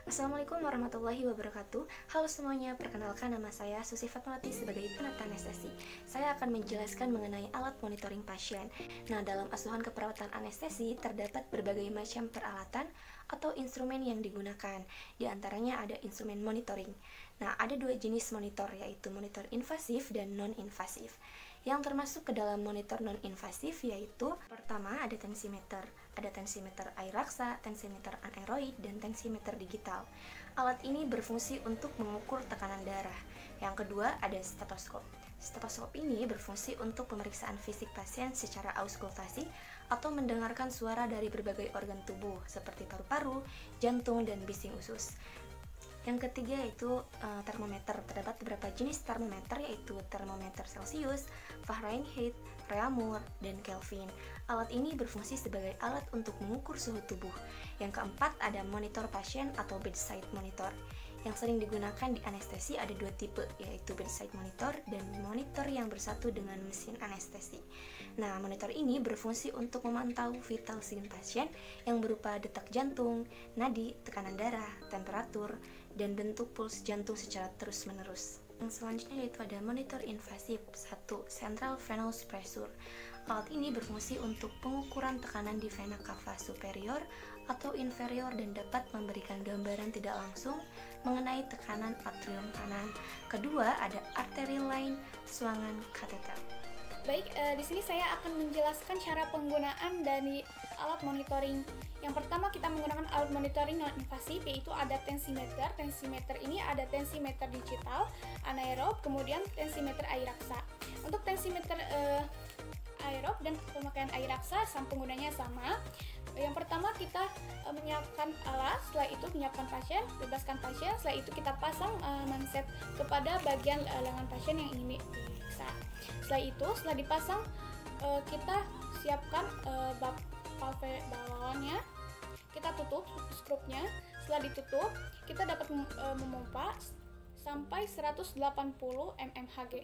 Assalamualaikum warahmatullahi wabarakatuh. Halo semuanya, perkenalkan nama saya Susi Fatmawati sebagai penata anestesi. Saya akan menjelaskan mengenai alat monitoring pasien. Nah, dalam asuhan keperawatan anestesi terdapat berbagai macam peralatan atau instrumen yang digunakan. Di antaranya ada instrumen monitoring. Nah, ada dua jenis monitor, yaitu monitor invasif dan non-invasif. Yang termasuk ke dalam monitor non-invasif yaitu pertama ada tensimeter. Ada tensimeter air raksa, tensimeter aneroid, dan tensimeter digital. Alat ini berfungsi untuk mengukur tekanan darah. Yang kedua ada stetoskop. Stetoskop ini berfungsi untuk pemeriksaan fisik pasien secara auskultasi atau mendengarkan suara dari berbagai organ tubuh seperti paru-paru, jantung, dan bising usus. Yang ketiga yaitu termometer. Terdapat beberapa jenis termometer yaitu termometer Celcius, Fahrenheit, Reaumur, dan Kelvin. Alat ini berfungsi sebagai alat untuk mengukur suhu tubuh. Yang keempat ada monitor pasien atau bedside monitor. Yang sering digunakan di anestesi ada dua tipe, yaitu bedside monitor dan monitor yang bersatu dengan mesin anestesi. Nah, monitor ini berfungsi untuk memantau vital sign pasien yang berupa detak jantung, nadi, tekanan darah, temperatur, dan bentuk puls jantung secara terus-menerus. Yang selanjutnya yaitu ada monitor invasif. 1. Central venous pressure. Alat ini berfungsi untuk pengukuran tekanan di vena cava superior atau inferior dan dapat memberikan gambaran tidak langsung mengenai tekanan atrium kanan. Kedua, ada artery line suangan kateter. Baik, di sini saya akan menjelaskan cara penggunaan dari alat monitoring. Yang pertama kita menggunakan alat monitoring non-invasif, yaitu ada tensimeter. Tensimeter ini ada tensimeter digital, anaerob, kemudian tensimeter air raksa. Untuk tensimeter aerob dan pemakaian air raksa, penggunanya sama. Yang pertama kita menyiapkan alat, setelah itu menyiapkan pasien, bebaskan pasien, setelah itu kita pasang manset kepada bagian lengan pasien yang ingin diperiksa. Setelah itu, setelah dipasang, kita siapkan valve balonnya, kita tutup skrupnya. Setelah ditutup, kita dapat memompa sampai 180 mmHg,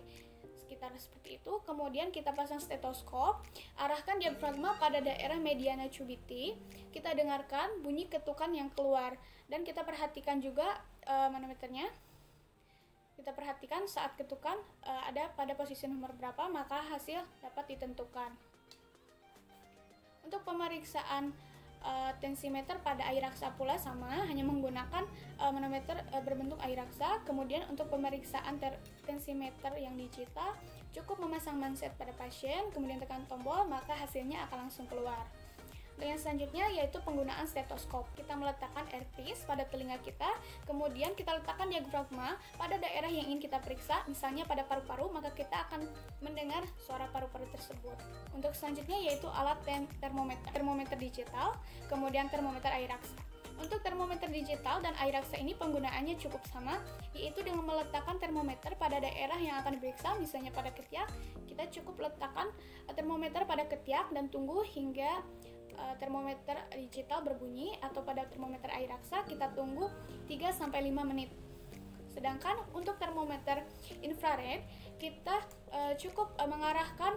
sekitar seperti itu. Kemudian kita pasang stetoskop, arahkan diafragma pada daerah mediana cubiti, kita dengarkan bunyi ketukan yang keluar, dan kita perhatikan juga manometernya. Kita perhatikan saat ketukan ada pada posisi nomor berapa, maka hasil dapat ditentukan. Untuk pemeriksaan tensimeter pada air raksa pula sama, hanya menggunakan manometer berbentuk air raksa. Kemudian untuk pemeriksaan tensimeter yang digital, cukup memasang manset pada pasien, kemudian tekan tombol, maka hasilnya akan langsung keluar. Dan yang selanjutnya yaitu penggunaan stetoskop. Kita meletakkan earpiece pada telinga kita, kemudian kita letakkan diafragma pada daerah yang ingin kita periksa, misalnya pada paru-paru, maka kita akan mendengar suara paru-paru tersebut. Untuk selanjutnya yaitu alat termometer digital, kemudian termometer air raksa. Untuk termometer digital dan air raksa ini penggunaannya cukup sama, yaitu dengan meletakkan termometer pada daerah yang akan diperiksa, misalnya pada ketiak. Kita cukup letakkan termometer pada ketiak dan tunggu hingga termometer digital berbunyi, atau pada termometer air raksa kita tunggu 3-5 menit. Sedangkan untuk termometer infrared kita cukup mengarahkan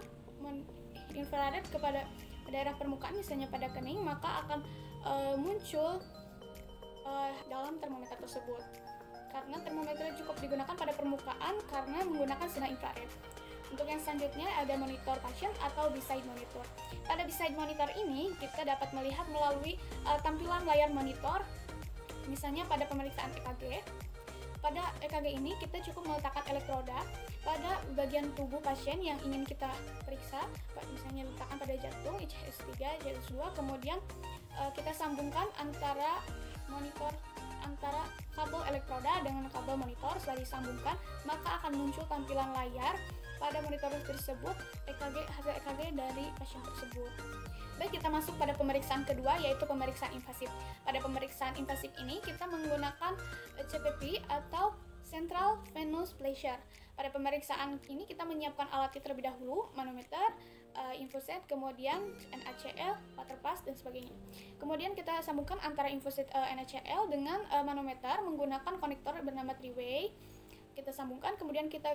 infrared kepada daerah permukaan, misalnya pada kening, maka akan muncul dalam termometer tersebut. Karena termometer cukup digunakan pada permukaan karena menggunakan sinar infrared. Untuk yang selanjutnya ada monitor pasien atau bedside monitor. Pada bedside monitor ini kita dapat melihat melalui tampilan layar monitor, misalnya pada pemeriksaan EKG. Pada EKG ini kita cukup meletakkan elektroda pada bagian tubuh pasien yang ingin kita periksa, misalnya letakkan pada jantung, ICS 3, ICS 2, kemudian kita sambungkan antara kabel elektroda dengan kabel monitor. Setelah disambungkan, maka akan muncul tampilan layar pada monitor tersebut, hasil EKG dari pasien tersebut. Baik, kita masuk pada pemeriksaan kedua, yaitu pemeriksaan invasif. Pada pemeriksaan invasif ini kita menggunakan CVP atau Central Venous Pressure. Pada pemeriksaan ini kita menyiapkan alatnya terlebih dahulu, manometer, infoset, kemudian NaCl, water pass, dan sebagainya. Kemudian kita sambungkan antara infoset NaCl dengan manometer menggunakan konektor bernama 3-way. Kita sambungkan, kemudian kita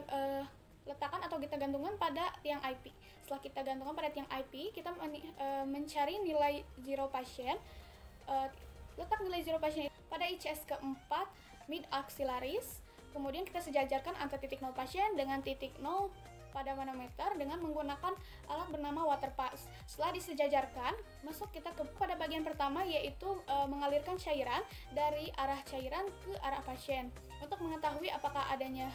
letakkan atau kita gantungkan pada tiang IP. Setelah kita gantungkan pada tiang IP, kita mencari nilai zero pasien. Letak nilai zero pasien Pada ICS keempat, mid axillaris, kemudian kita sejajarkan antara titik 0 pasien dengan titik 0 pada manometer dengan menggunakan alat bernama water pass. Setelah disejajarkan, masuk kita pada bagian pertama, yaitu mengalirkan cairan dari arah cairan ke arah pasien untuk mengetahui apakah adanya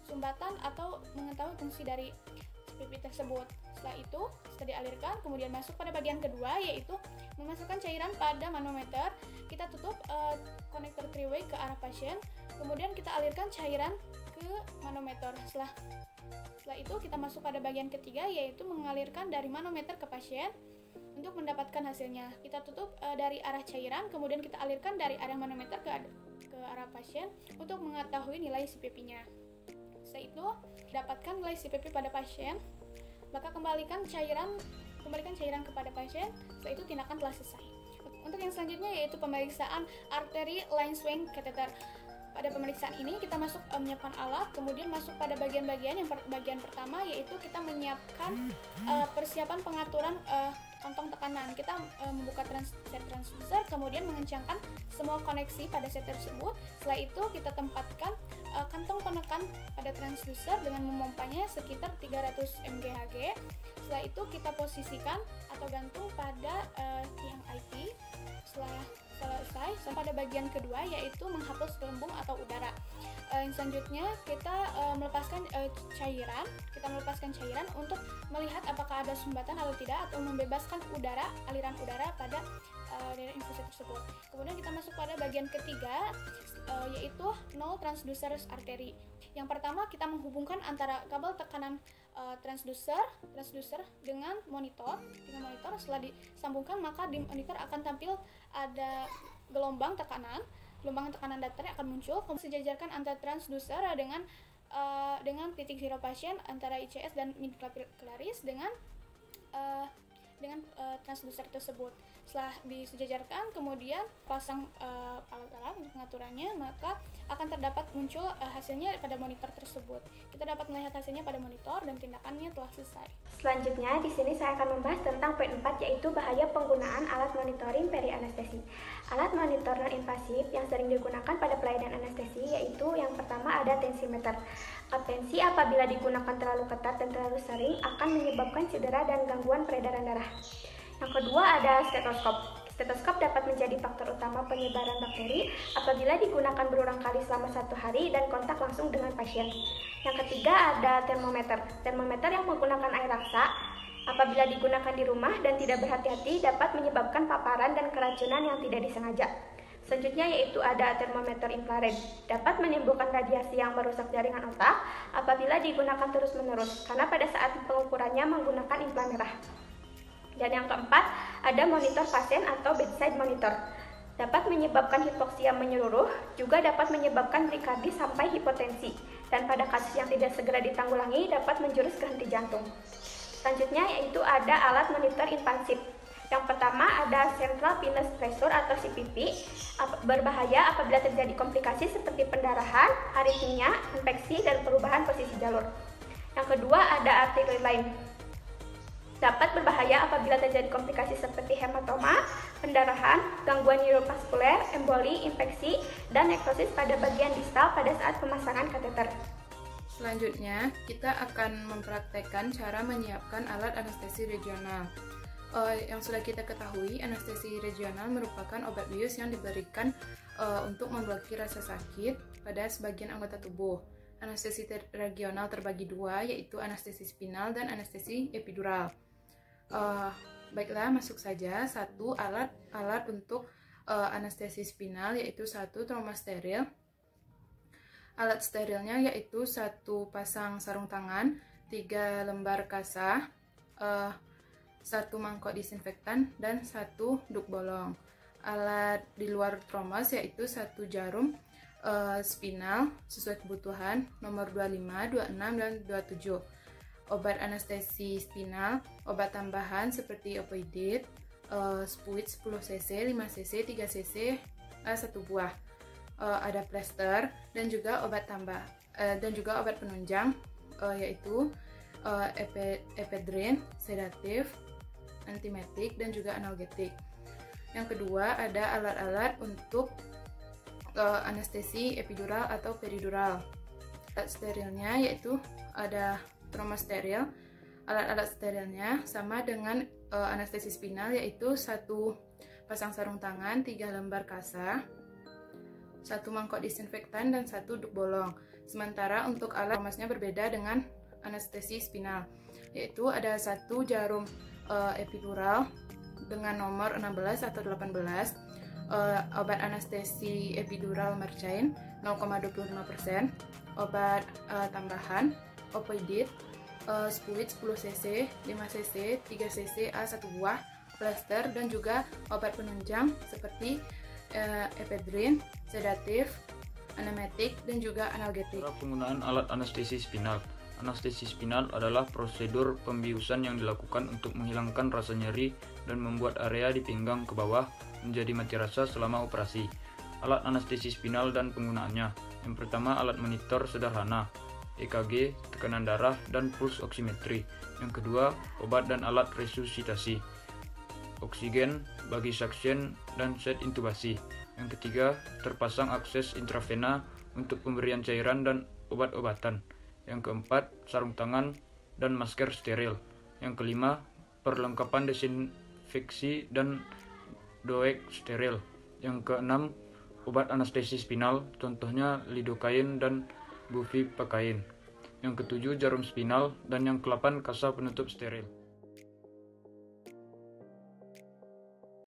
sumbatan atau mengetahui fungsi dari pipi tersebut. Setelah itu, setelah dialirkan, kemudian masuk pada bagian kedua, yaitu memasukkan cairan pada manometer. Kita tutup konektor three-way ke arah pasien, kemudian kita alirkan cairan ke manometer. Setelah itu, kita masuk pada bagian ketiga, yaitu mengalirkan dari manometer ke pasien untuk mendapatkan hasilnya. Kita tutup dari arah cairan, kemudian kita alirkan dari arah manometer ke arah pasien untuk mengetahui nilai CPP-nya. Setelah itu, dapatkan nilai CPP pada pasien, maka kembalikan cairan kepada pasien. Setelah itu, tindakan telah selesai. Untuk yang selanjutnya yaitu pemeriksaan arteri Lancewing catheter. Pada pemeriksaan ini kita menyiapkan alat, kemudian masuk pada bagian-bagian. Bagian pertama yaitu kita menyiapkan persiapan pengaturan kantong tekanan. Kita membuka set transducer, kemudian mengencangkan semua koneksi pada set tersebut. Setelah itu kita tempatkan kantong penekan pada transducer dengan memompanya sekitar 300 mghg. Setelah itu kita posisikan atau gantung pada tiang IP. Setelah selesai, pada bagian kedua yaitu menghapus gelembung atau udara. Yang selanjutnya kita melepaskan cairan untuk melihat apakah ada sumbatan atau tidak, atau membebaskan aliran udara pada daerah infusor tersebut. Kemudian kita masuk pada bagian ketiga, yaitu no transducer arteri. Yang pertama, kita menghubungkan antara kabel tekanan transducer dengan monitor. Setelah disambungkan, maka di monitor akan tampil ada gelombang tekanan datar yang akan muncul. Kemudian sejajarkan antara transducer dengan titik zero pasien antara ICS dan mid axillaris dengan transducer tersebut. Setelah disejajarkan, kemudian pasang alat-alat untuk pengaturannya, maka akan terdapat muncul hasilnya pada monitor tersebut. Kita dapat melihat hasilnya pada monitor dan tindakannya telah selesai. Selanjutnya, di sini saya akan membahas tentang poin 4, yaitu bahaya penggunaan alat monitoring peri anestesi. Alat monitor non-invasif yang sering digunakan pada pelayanan anestesi yaitu yang pertama ada tensimeter. Tensi apabila digunakan terlalu ketat dan terlalu sering akan menyebabkan cedera dan gangguan peredaran darah. Yang kedua ada stetoskop. Stetoskop dapat menjadi faktor utama penyebaran bakteri apabila digunakan berulang kali selama 1 hari dan kontak langsung dengan pasien. Yang ketiga ada termometer. Termometer yang menggunakan air raksa apabila digunakan di rumah dan tidak berhati-hati dapat menyebabkan paparan dan keracunan yang tidak disengaja. Selanjutnya yaitu ada termometer infrared. Dapat menimbulkan radiasi yang merusak jaringan otak apabila digunakan terus-menerus karena pada saat pengukurannya menggunakan inframerah. Dan yang keempat, ada monitor pasien atau bedside monitor. Dapat menyebabkan hipoksia menyeluruh, juga dapat menyebabkan brikardis sampai hipotensi. Dan pada kasus yang tidak segera ditanggulangi, dapat menjurus ke henti jantung. Selanjutnya yaitu ada alat monitor invasif. Yang pertama ada Central Venous Pressure atau CPP, berbahaya apabila terjadi komplikasi seperti pendarahan, aritmia, infeksi, dan perubahan posisi jalur. Yang kedua ada artery line. Dapat berbahaya apabila terjadi komplikasi seperti hematoma, pendarahan, gangguan neurovaskuler, emboli, infeksi, dan nekrosis pada bagian distal pada saat pemasangan kateter. Selanjutnya, kita akan mempraktekkan cara menyiapkan alat anestesi regional. Yang sudah kita ketahui, anestesi regional merupakan obat bius yang diberikan untuk memblokir rasa sakit pada sebagian anggota tubuh. Anestesi regional terbagi dua, yaitu anestesi spinal dan anestesi epidural. Baiklah, masuk saja. Satu alat untuk anestesi spinal, yaitu satu trauma steril. Alat sterilnya yaitu satu pasang sarung tangan, 3 lembar kasa, 1 mangkok disinfektan, dan 1 duk bolong. Alat di luar tromos yaitu 1 jarum spinal sesuai kebutuhan nomor 25, 26, dan 27. Obat anestesi spinal, obat tambahan seperti opioid, spuit 10 cc, 5 cc, 3 cc, 1 buah. Ada plester dan juga obat dan juga obat penunjang yaitu ephedrine, sedatif, antiemetik, dan juga analgetik. Yang kedua ada alat-alat untuk anestesi epidural atau peridural. Alat sterilnya yaitu ada trauma steril. Alat-alat sterilnya sama dengan anestesi spinal, yaitu 1 pasang sarung tangan, 3 lembar kasa, 1 mangkok disinfektan, dan 1 duk bolong. Sementara untuk alat traumasnya berbeda dengan anestesi spinal, yaitu ada 1 jarum epidural dengan nomor 16 atau 18, obat anestesi epidural Merchain 0,25%, obat tambahan opioid, spuit 10 cc, 5 cc, 3 cc A 1 buah, plester, dan juga obat penunjang seperti ephedrine, sedatif, anemetik, dan juga analgetik. Penggunaan alat anestesi spinal. Anestesi spinal adalah prosedur pembiusan yang dilakukan untuk menghilangkan rasa nyeri dan membuat area di pinggang ke bawah menjadi mati rasa selama operasi. Alat anestesi spinal dan penggunaannya. Yang pertama, alat monitor sederhana, EKG, tekanan darah, dan puls oximetri. Yang kedua, obat dan alat resusitasi, oksigen bagi suction dan set intubasi. Yang ketiga, terpasang akses intravena untuk pemberian cairan dan obat-obatan. Yang keempat, sarung tangan dan masker steril. Yang kelima, perlengkapan desinfeksi dan doek steril. Yang keenam, obat anestesi spinal, contohnya lidocaine dan bupivacaine. Yang ketujuh, jarum spinal, dan yang ke-8, kasa penutup steril.